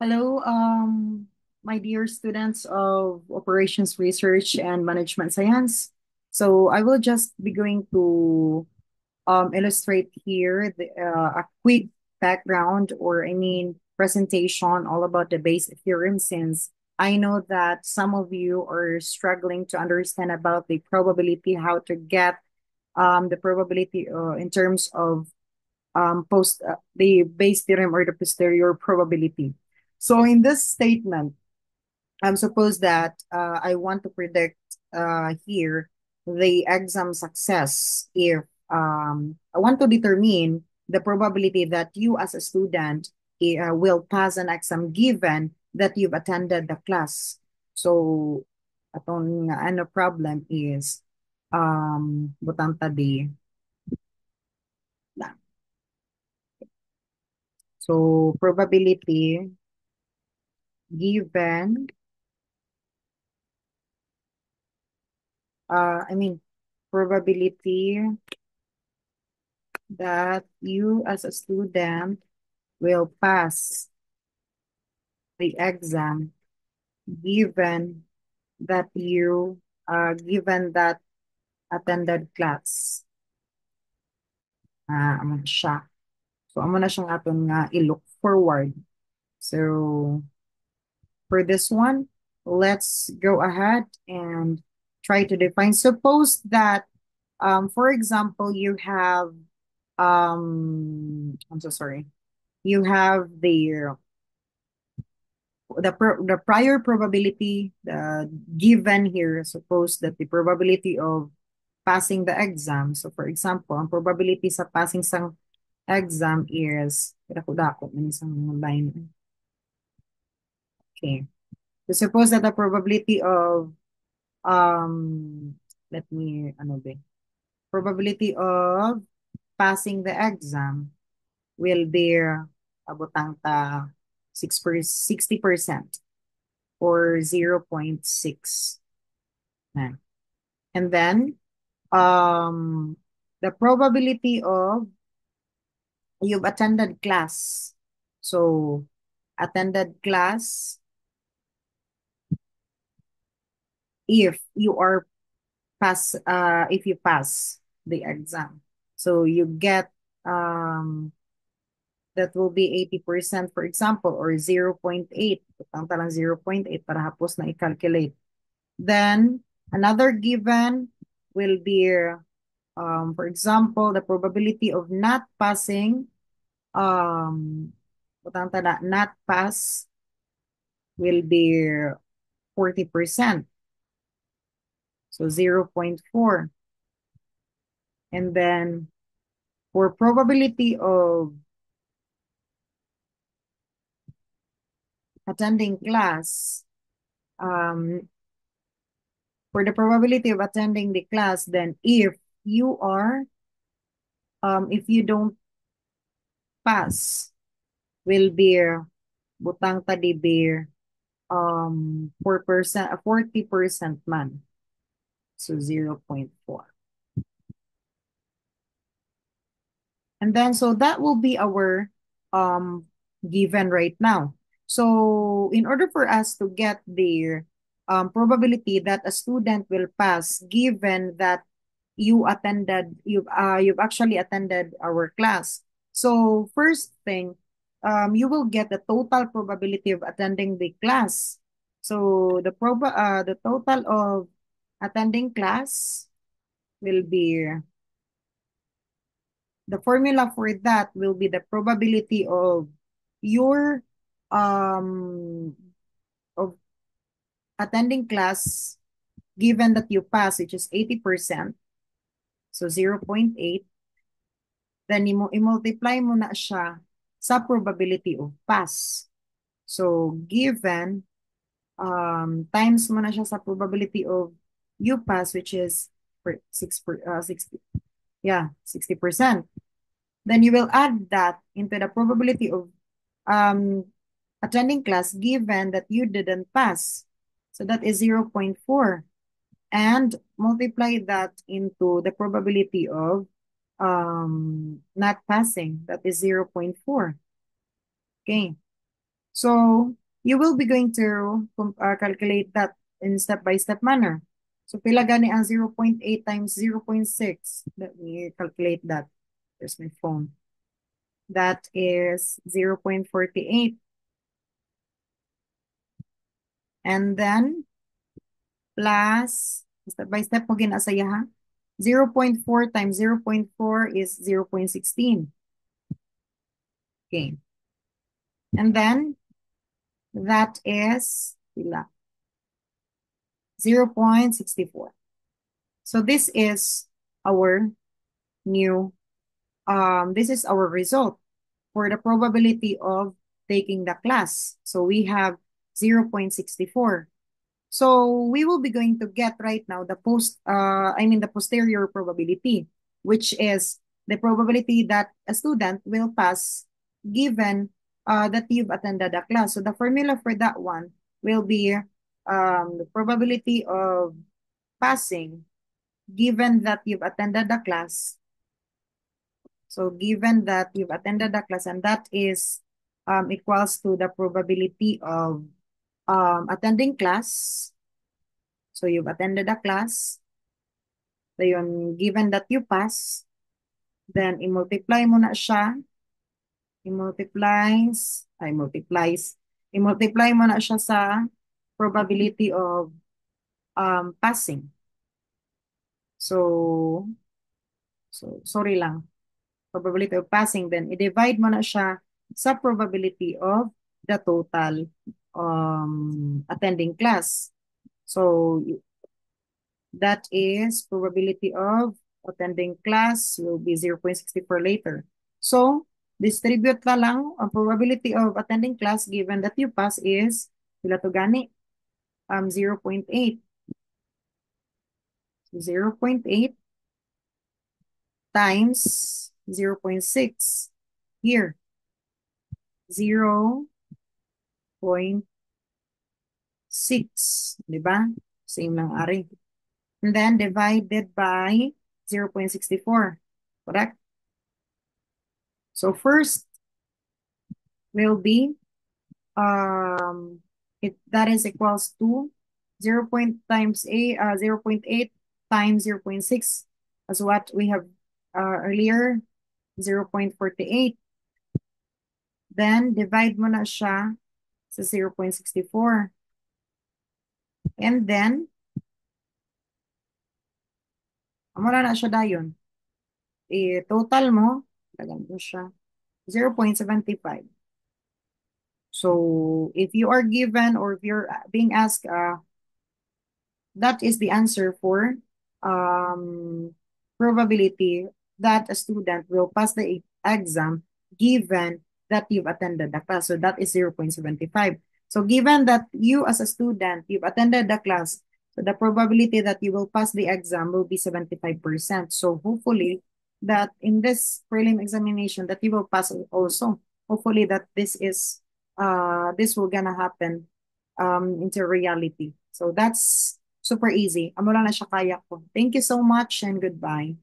Hello, my dear students of Operations Research and Management Science. So I will just be going to illustrate here a quick background, or I mean presentation all about the base theorem, since I know that some of you are struggling to understand about the probability, how to get the probability in terms of post the base theorem or the posterior probability. So in this statement, suppose that I want to predict here the exam success if I want to determine the probability that you as a student will pass an exam given that you've attended the class. So atong ano problem is butang tadi na. So probability given I mean probability that you as a student will pass the exam given that you given that attended class. Amo na siya. So amo na siyang aton nga i-look forward. So for this one, let's go ahead and try to define. Suppose that for example, you have I'm so sorry. You have the prior probability given here. Suppose that the probability of passing the exam. So for example, ang probability sa passing sang exam is dako man isang line. Okay. So suppose that the probability of um let me ano ba? Probability of passing the exam will be abotang ta 60% or 0.6. And then um the probability of you've attended class. So attended class if you pass the exam. So you get that will be 80% for example, or 0.8. Ang talang 0.8 para hapos na i-calculate. Then another given will be for example, the probability of not passing, not pass will be 40%. So 0.4. And then for probability of attending class, for the probability of attending the class, then if you don't pass, will be butang tadi be 4%, 40% man. So 0.4. And then, so that will be our given right now. So in order for us to get the probability that a student will pass, given that you've actually attended our class. So first thing, you will get the total probability of attending the class. So the total of attending class will be, the formula for that will be the probability of your of attending class given that you pass, which is 80%. So 0.8. Then i-multiply mo na siya sa probability of pass. So given times mo na siya sa probability of you pass, which is 60, yeah, 60%. Then you will add that into the probability of attending class given that you didn't pass. So that is 0.4. And multiply that into the probability of not passing. That is 0.4. Okay. So you will be going to calculate that in step-by-step manner. So pila gani ang 0.8 times 0.6? Let me calculate that. There's my phone. That is 0.48. And then plus, step-by-step mo ginasaya ha? 0.4 times 0.4 is 0.16. Okay. And then that is pila? 0.64. So this is our new, this is our result for the probability of taking the class. So we have 0.64. So we will be going to get right now the posterior probability, which is the probability that a student will pass given that you've attended a class. So the formula for that one will be the probability of passing given that you've attended the class. So given that you've attended the class, and that is equals to the probability of attending class. So you've attended a class. So yun, given that you pass, then i-multiply mo na siya. I-multiplies, ay multiplies. I-multiply mo na siya sa probability of passing. So, sorry lang. Probability of passing, then i-divide mo na siya sa probability of the total attending class. So that is probability of attending class will be 0.64 later. So distribute na lang ang probability of attending class given that you pass is pila to gani 0.8. 0.8 times 0.6 here 0.6, di ba? Same lang ari. And then divided by 0.64, correct? So first will be that is equals to 0.8 times 0.6 as what we have earlier, 0.48. Then divide mo na siya sa 0.64. And then amora na siya dayon. Total mo, lagyan mo siya 0.75. So if you are given or if you're being asked, that is the answer for probability that a student will pass the exam given that you've attended the class. So that is 0.75. So given that you as a student, you've attended the class, so the probability that you will pass the exam will be 75%. So hopefully that in this prelim examination that you will pass also. Hopefully that this will gonna happen into reality. So that's super easy. Amo lang na siya kaya ko. Thank you so much and goodbye.